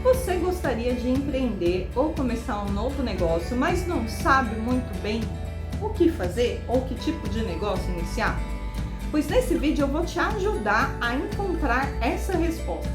Você gostaria de empreender ou começar um novo negócio, mas não sabe muito bem o que fazer ou que tipo de negócio iniciar? Pois nesse vídeo eu vou te ajudar a encontrar essa resposta.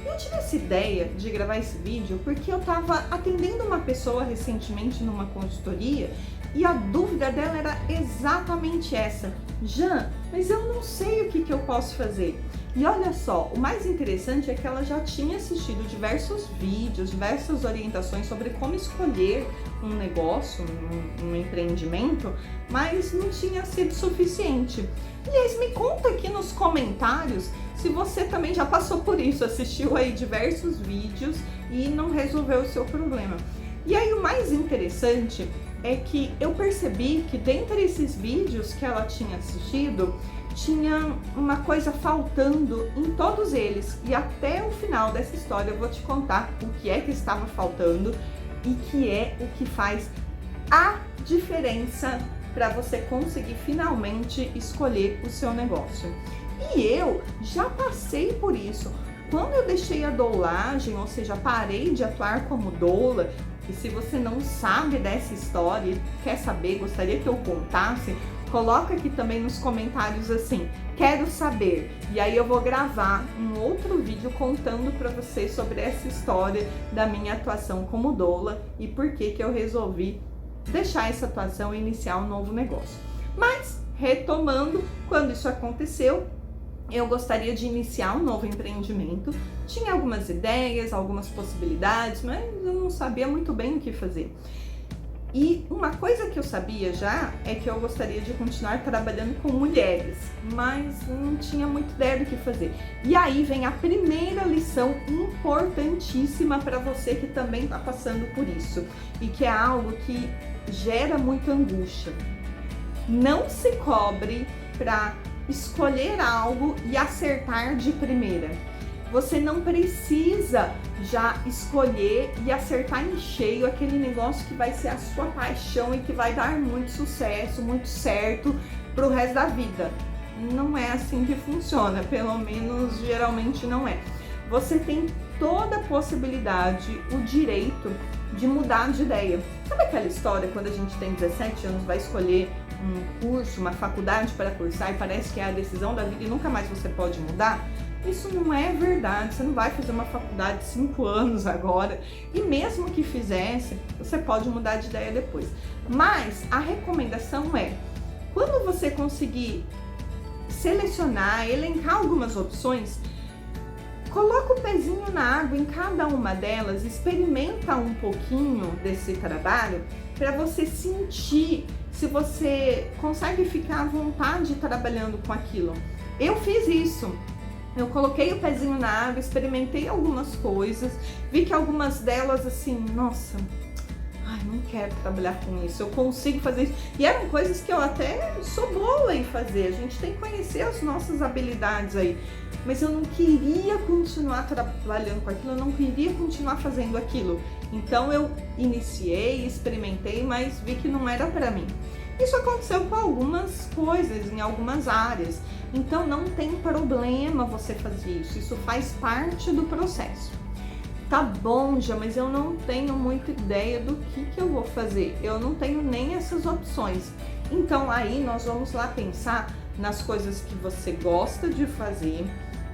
Eu tive essa ideia de gravar esse vídeo porque eu estava atendendo uma pessoa recentemente numa consultoria e a dúvida dela era exatamente essa: Jan, mas eu não sei o que eu posso fazer. E olha só, o mais interessante é que ela já tinha assistido diversos vídeos, diversas orientações sobre como escolher um negócio, um empreendimento, mas não tinha sido suficiente. Aliás, me conta aqui nos comentários se você também já passou por isso, assistiu aí diversos vídeos e não resolveu o seu problema. E aí o mais interessante é que eu percebi que dentre esses vídeos que ela tinha assistido, tinha uma coisa faltando em todos eles. E até o final dessa história eu vou te contar o que é que estava faltando e que é o que faz a diferença para você conseguir finalmente escolher o seu negócio. E eu já passei por isso. Quando eu deixei a doulagem, ou seja, parei de atuar como doula, e se você não sabe dessa história e quer saber, gostaria que eu contasse, coloca aqui também nos comentários assim, quero saber. E aí eu vou gravar um outro vídeo contando para vocês sobre essa história da minha atuação como doula e por que eu resolvi deixar essa atuação e iniciar um novo negócio. Mas, retomando, quando isso aconteceu, eu gostaria de iniciar um novo empreendimento. Tinha algumas ideias, algumas possibilidades, mas eu não sabia muito bem o que fazer. E uma coisa que eu sabia já é que eu gostaria de continuar trabalhando com mulheres, mas não tinha muita ideia do que fazer. E aí vem a primeira lição importantíssima para você que também está passando por isso e que é algo que gera muita angústia. Não se cobre para escolher algo e acertar de primeira. Você não precisa já escolher e acertar em cheio aquele negócio que vai ser a sua paixão e que vai dar muito sucesso, muito certo para o resto da vida. Não é assim que funciona, pelo menos geralmente não é. Você tem toda a possibilidade, o direito de mudar de ideia. Sabe aquela história quando a gente tem 17 anos, vai escolher um curso, uma faculdade para cursar e parece que é a decisão da vida e nunca mais você pode mudar? Isso não é verdade, você não vai fazer uma faculdade de 5 anos agora e mesmo que fizesse, você pode mudar de ideia depois. Mas a recomendação é, quando você conseguir selecionar, elencar algumas opções, coloca o pezinho na água em cada uma delas, experimenta um pouquinho desse trabalho para você sentir se você consegue ficar à vontade trabalhando com aquilo. Eu fiz isso. Eu coloquei o pezinho na água, experimentei algumas coisas, vi que algumas delas assim, nossa, não quero trabalhar com isso, eu consigo fazer isso. E eram coisas que eu até sou boa em fazer, a gente tem que conhecer as nossas habilidades aí. Mas eu não queria continuar trabalhando com aquilo, eu não queria continuar fazendo aquilo. Então eu iniciei, experimentei, mas vi que não era para mim. Isso aconteceu com algumas coisas, em algumas áreas. Então não tem problema você fazer isso, isso faz parte do processo. Tá bom, já, mas eu não tenho muita ideia do que eu vou fazer. Eu não tenho nem essas opções. Então aí nós vamos lá pensar nas coisas que você gosta de fazer,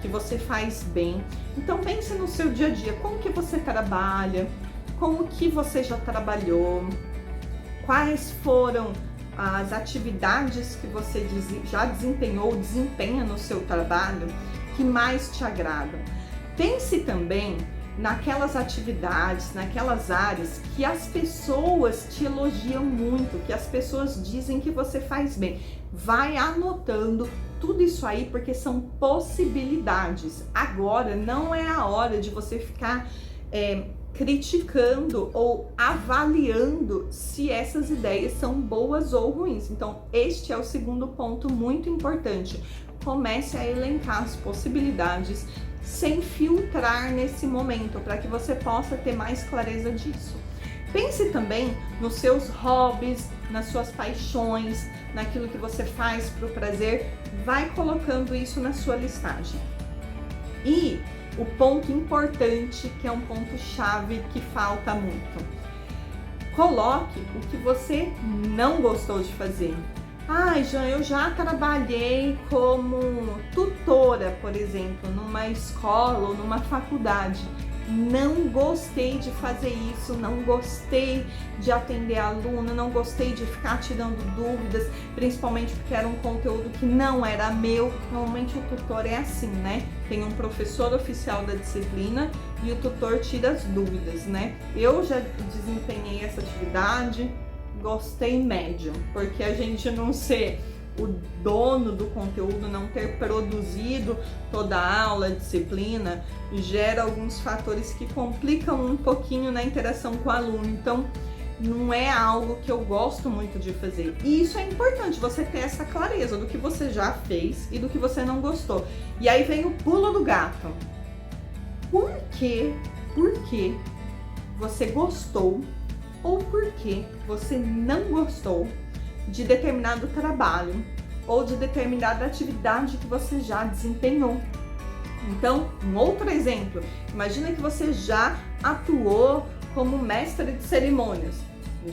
que você faz bem. Então pense no seu dia a dia, como que você trabalha, como que você já trabalhou, quais foram as atividades que você já desempenhou, desempenha no seu trabalho, que mais te agradam. Pense também naquelas atividades, naquelas áreas que as pessoas te elogiam muito, que as pessoas dizem que você faz bem. Vai anotando tudo isso aí, porque são possibilidades. Agora não é a hora de você ficar criticando ou avaliando se essas ideias são boas ou ruins. Então, este é o segundo ponto muito importante. Comece a elencar as possibilidades sem filtrar nesse momento, para que você possa ter mais clareza disso. Pense também nos seus hobbies, nas suas paixões, naquilo que você faz para o prazer. Vai colocando isso na sua listagem. E o ponto importante, que é um ponto chave que falta muito: coloque o que você não gostou de fazer. Ai, Jean, eu já trabalhei como tutora, por exemplo, numa escola ou numa faculdade. Não gostei de fazer isso, não gostei de atender aluno, não gostei de ficar tirando dúvidas, principalmente porque era um conteúdo que não era meu. Normalmente o tutor é assim, né? Tem um professor oficial da disciplina e o tutor tira as dúvidas, né? Eu já desempenhei essa atividade, gostei médio, porque a gente não ser o dono do conteúdo, não ter produzido toda a aula, a disciplina, gera alguns fatores que complicam um pouquinho na interação com o aluno. Então, não é algo que eu gosto muito de fazer. E isso é importante, você ter essa clareza do que você já fez e do que você não gostou. E aí vem o pulo do gato. Por que você gostou ou por que você não gostou de determinado trabalho ou de determinada atividade que você já desempenhou? Então, um outro exemplo, imagina que você já atuou como mestre de cerimônias.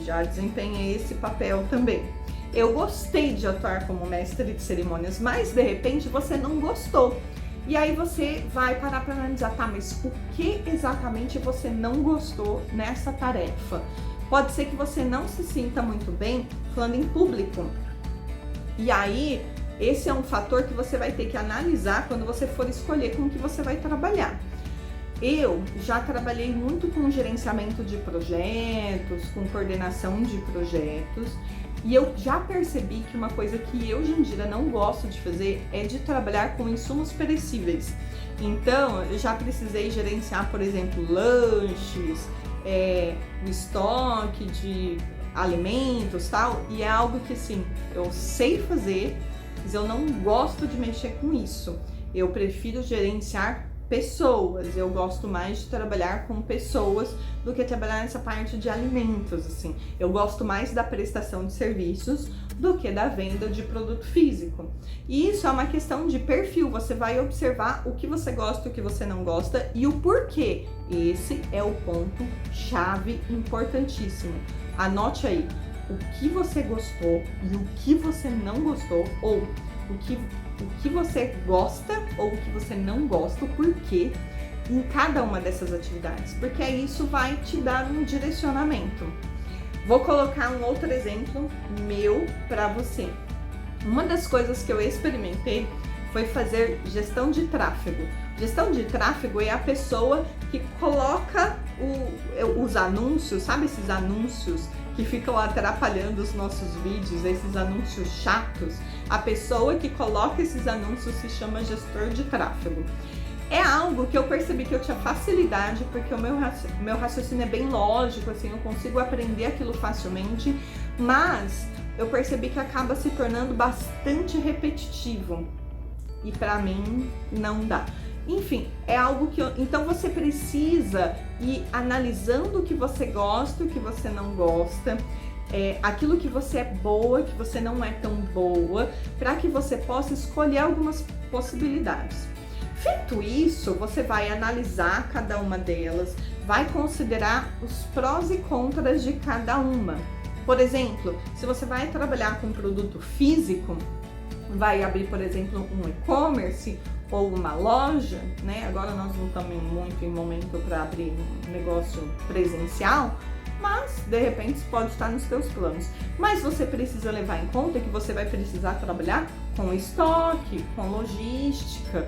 Já desempenhei esse papel também. Eu gostei de atuar como mestre de cerimônias, mas de repente você não gostou. E aí você vai parar para analisar, tá, mas por que exatamente você não gostou nessa tarefa? Pode ser que você não se sinta muito bem falando em público. E aí, esse é um fator que você vai ter que analisar quando você for escolher com que você vai trabalhar. Eu já trabalhei muito com gerenciamento de projetos, com coordenação de projetos, e eu já percebi que uma coisa que eu, Jandira, não gosto de fazer é de trabalhar com insumos perecíveis. Então, eu já precisei gerenciar, por exemplo, lanches, o estoque de alimentos, tal, e é algo que, assim, eu sei fazer, mas eu não gosto de mexer com isso. Eu prefiro gerenciar pessoas, eu gosto mais de trabalhar com pessoas do que trabalhar nessa parte de alimentos, assim. Eu gosto mais da prestação de serviços do que da venda de produto físico. E isso é uma questão de perfil, você vai observar o que você gosta e o que você não gosta e o porquê. Esse é o ponto chave importantíssimo. Anote aí o que você gostou e o que você não gostou, ou o que você gosta ou o que você não gosta, o porquê em cada uma dessas atividades, porque aí isso vai te dar um direcionamento. Vou colocar um outro exemplo meu para você. Uma das coisas que eu experimentei foi fazer gestão de tráfego. Gestão de tráfego é a pessoa que coloca os anúncios, sabe esses anúncios que ficam atrapalhando os nossos vídeos, esses anúncios chatos? A pessoa que coloca esses anúncios se chama gestor de tráfego. É algo que eu percebi que eu tinha facilidade, porque o meu raciocínio é bem lógico, assim, eu consigo aprender aquilo facilmente, mas eu percebi que acaba se tornando bastante repetitivo e para mim não dá. Enfim, é algo que então você precisa ir analisando o que você gosta, o que você não gosta, aquilo que você é boa, que você não é tão boa, para que você possa escolher algumas possibilidades. Feito isso, você vai analisar cada uma delas, vai considerar os prós e contras de cada uma. Por exemplo, se você vai trabalhar com produto físico, vai abrir, por exemplo, um e-commerce ou uma loja, né? Agora nós não estamos muito em momento para abrir um negócio presencial, mas de repente isso pode estar nos seus planos. Mas você precisa levar em conta que você vai precisar trabalhar com estoque, com logística,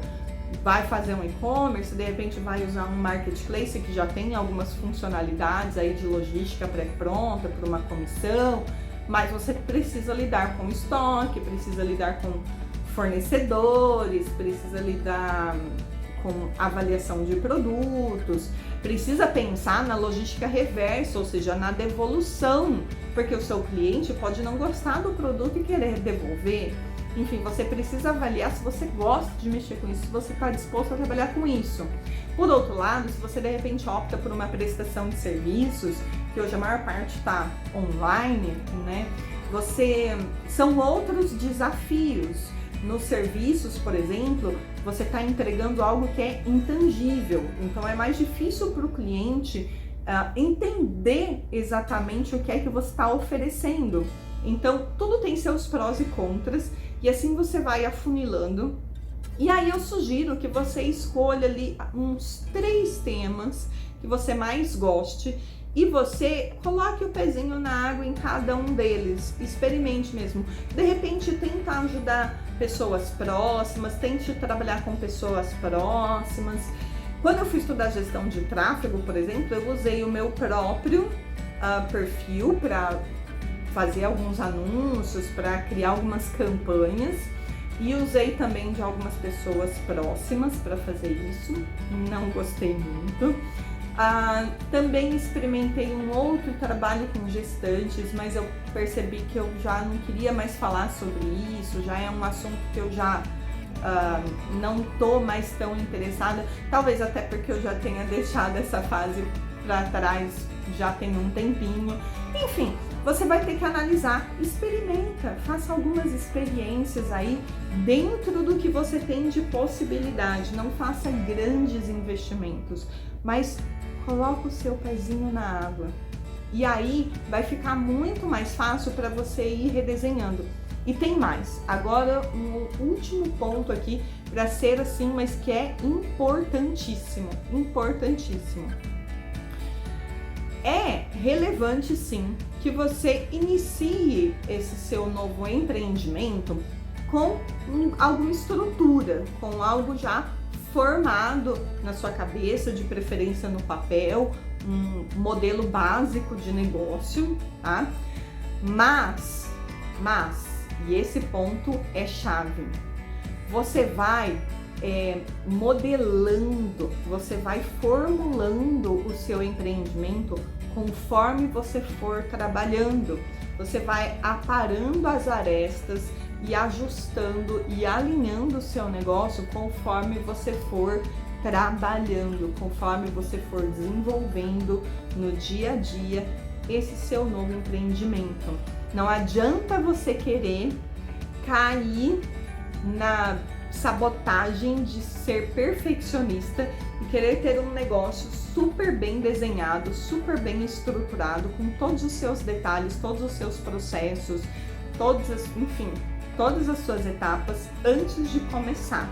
vai fazer um e-commerce, de repente vai usar um marketplace que já tem algumas funcionalidades aí de logística pré-pronta para uma comissão, mas você precisa lidar com estoque, precisa lidar com fornecedores, precisa lidar com avaliação de produtos, precisa pensar na logística reversa, ou seja, na devolução, porque o seu cliente pode não gostar do produto e querer devolver. Enfim, você precisa avaliar se você gosta de mexer com isso, se você está disposto a trabalhar com isso. Por outro lado, se você de repente opta por uma prestação de serviços, que hoje a maior parte está online, né? São outros desafios. Nos serviços, por exemplo, você está entregando algo que é intangível, então é mais difícil para o cliente entender exatamente o que é que você está oferecendo. Então, tudo tem seus prós e contras, e assim você vai afunilando. E aí eu sugiro que você escolha ali uns 3 temas que você mais goste e você coloque o pezinho na água em cada um deles, experimente mesmo. De repente, tenta ajudar pessoas próximas, tente trabalhar com pessoas próximas. Quando eu fui estudar gestão de tráfego, por exemplo, eu usei o meu próprio perfil para fazer alguns anúncios, para criar algumas campanhas, e usei também de algumas pessoas próximas para fazer isso. Não gostei muito. Também experimentei um outro trabalho com gestantes, mas eu percebi que eu já não queria mais falar sobre isso, já é um assunto que eu já não tô mais tão interessada, talvez até porque eu já tenha deixado essa fase para trás já tem um tempinho. Enfim, você vai ter que analisar, experimenta, faça algumas experiências aí dentro do que você tem de possibilidade, não faça grandes investimentos, mas coloca o seu pezinho na água. E aí vai ficar muito mais fácil para você ir redesenhando. E tem mais. Agora, um último ponto aqui para ser assim, mas que é importantíssimo, importantíssimo. É relevante sim que você inicie esse seu novo empreendimento com alguma estrutura, com algo já formado na sua cabeça, de preferência no papel, um modelo básico de negócio, tá? Mas, e esse ponto é chave, você vai modelando, você vai formulando o seu empreendimento conforme você for trabalhando. Você vai aparando as arestas e ajustando e alinhando o seu negócio conforme você for trabalhando, conforme você for desenvolvendo no dia a dia esse seu novo empreendimento. Não adianta você querer cair na sabotagem de ser perfeccionista e querer ter um negócio super bem desenhado, super bem estruturado, com todos os seus detalhes, todos os seus processos, todas as suas etapas antes de começar.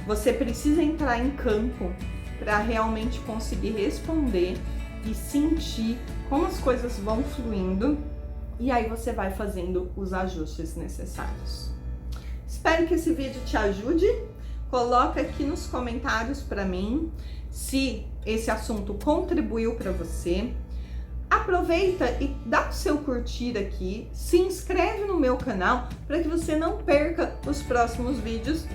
Você precisa entrar em campo para realmente conseguir responder e sentir como as coisas vão fluindo, e aí você vai fazendo os ajustes necessários. Espero que esse vídeo te ajude. Coloca aqui nos comentários para mim se esse assunto contribuiu para você. Aproveita e dá o seu curtir aqui, se inscreve no meu canal para que você não perca os próximos vídeos.